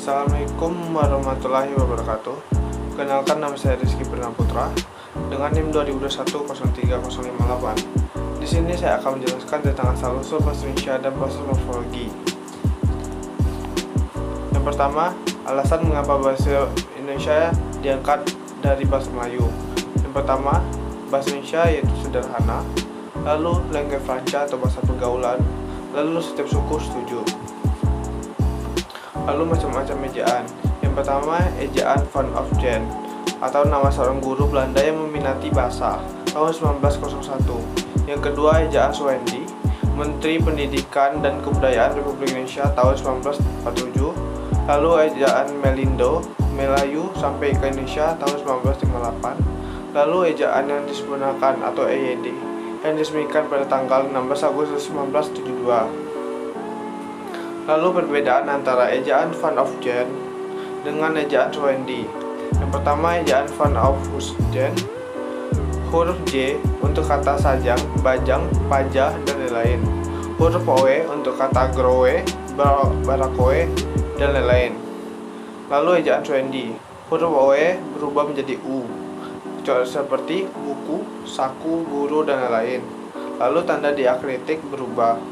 Assalamualaikum warahmatullahi wabarakatuh. Kenalkan, nama saya Rizky Putra dengan NIM 2021-03-058. Di sini saya akan menjelaskan tentang asal-usul bahasa Indonesia dan proses morfologi. Yang pertama, alasan mengapa bahasa Indonesia diangkat dari bahasa Melayu. Yang pertama, bahasa Indonesia yaitu sederhana, lalu langue franca atau bahasa pergaulan, lalu setiap suku setuju. Lalu macam-macam ejaan. Yang pertama, ejaan Van Often atau nama seorang guru Belanda yang meminati bahasa, tahun 1901. Yang kedua, ejaan Suwendi, Menteri Pendidikan dan Kebudayaan Republik Indonesia, tahun 1947. Lalu ejaan Melindo, Melayu sampai ke Indonesia, tahun 1958. Lalu ejaan yang disempurnakan atau EYD yang diresmikan pada tanggal 16 Agustus 1972. Lalu perbedaan antara ejaan Van Often dengan ejaan Suwendi. Yang pertama, ejaan Van Often, huruf J untuk kata sajang, bajang, pajah, dan lain-lain. Huruf OE untuk kata growe, barakoe, dan lain-lain. Lalu ejaan Suwendi, huruf OE berubah menjadi U, seperti buku, saku, guru, dan lain-lain. Lalu tanda diakritik berubah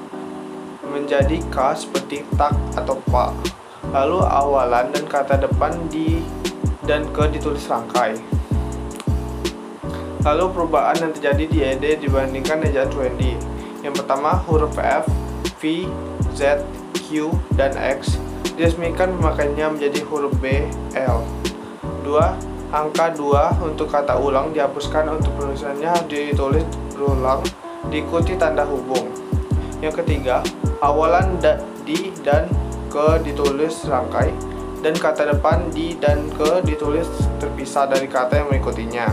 menjadi K seperti tak atau pak. Lalu awalan dan kata depan di dan ke ditulis rangkai. Lalu perubahan yang terjadi di ED dibandingkan ejaan Suwendi. Yang pertama, huruf F, V, Z, Q, dan X diresmikan pemakaiannya menjadi huruf B, L. 2. Angka 2 untuk kata ulang dihapuskan, untuk penulisannya ditulis berulang diikuti tanda hubung. Yang ketiga, awalan di dan ke ditulis rangkai, dan kata depan di dan ke ditulis terpisah dari kata yang mengikutinya.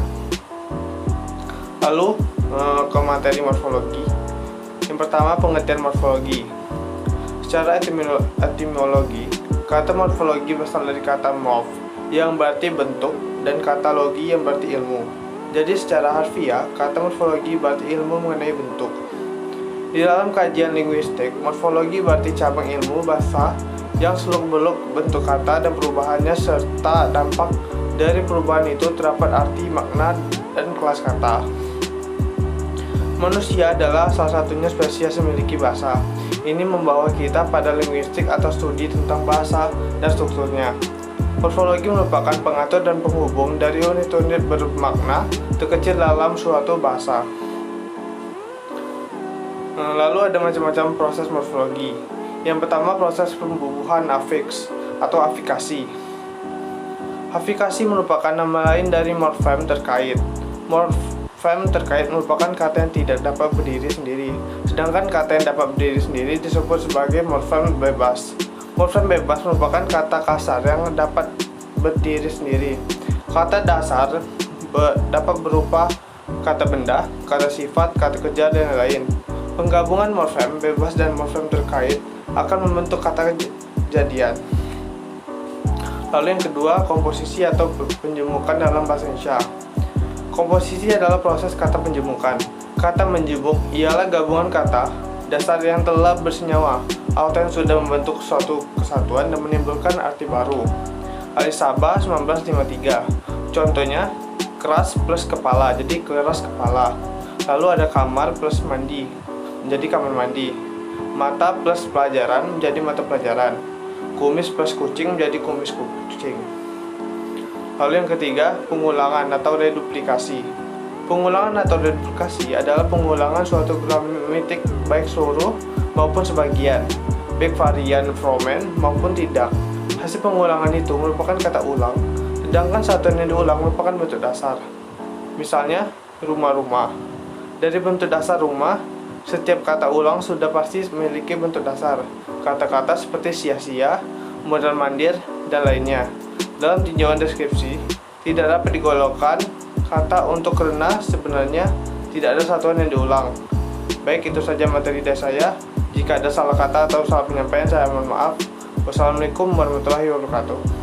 Lalu ke materi morfologi. Yang pertama, pengertian morfologi. Secara etimologi, kata morfologi berasal dari kata morph yang berarti bentuk dan kata logi yang berarti ilmu. Jadi secara harfiah, kata morfologi berarti ilmu mengenai bentuk. Di dalam kajian linguistik, morfologi berarti cabang ilmu bahasa yang seluk-beluk bentuk kata dan perubahannya serta dampak dari perubahan itu terdapat arti, makna, dan kelas kata. Manusia adalah salah satunya spesies yang memiliki bahasa. Ini membawa kita pada linguistik atau studi tentang bahasa dan strukturnya. Morfologi merupakan pengatur dan penghubung dari unit-unit bermakna terkecil dalam suatu bahasa. Lalu ada macam-macam proses morfologi. Yang pertama, proses pembubuhan afiks atau afikasi. Afikasi merupakan nama lain dari morfem terkait. Morfem terkait merupakan kata yang tidak dapat berdiri sendiri, sedangkan kata yang dapat berdiri sendiri disebut sebagai morfem bebas. Morfem bebas merupakan kata kasar yang dapat berdiri sendiri. Kata dasar dapat berupa kata benda, kata sifat, kata kerja, dan lain-lain. Penggabungan morfem bebas dan morfem terkait akan membentuk kata kejadian. Lalu yang kedua, komposisi atau penjemukan dalam bahasa Indonesia. Komposisi adalah proses kata penjemukan. Kata menjemuk ialah gabungan kata dasar yang telah bersenyawa atau yang sudah membentuk suatu kesatuan dan menimbulkan arti baru. Alisaba 1953. Contohnya, keras plus kepala, jadi keras kepala. Lalu ada kamar plus mandi, menjadi kamar mandi. Mata plus pelajaran menjadi mata pelajaran. Kumis plus kucing menjadi kumis kucing. Lalu yang ketiga, pengulangan atau reduplikasi. Pengulangan atau reduplikasi adalah pengulangan suatu gramatik baik seluruh maupun sebagian, baik varian fromen maupun tidak. Hasil pengulangan itu merupakan kata ulang, sedangkan satuan yang diulang merupakan bentuk dasar. Misalnya, rumah-rumah. Dari bentuk dasar rumah, setiap kata ulang sudah pasti memiliki bentuk dasar. Kata-kata seperti sia-sia, mondar-mandir, dan lainnya. Dalam tinjauan deskripsi, tidak dapat digolongkan kata untuk karena sebenarnya tidak ada satuan yang diulang. Baik, itu saja materi dari saya. Jika ada salah kata atau salah penyampaian, saya mohon maaf. Wassalamualaikum warahmatullahi wabarakatuh.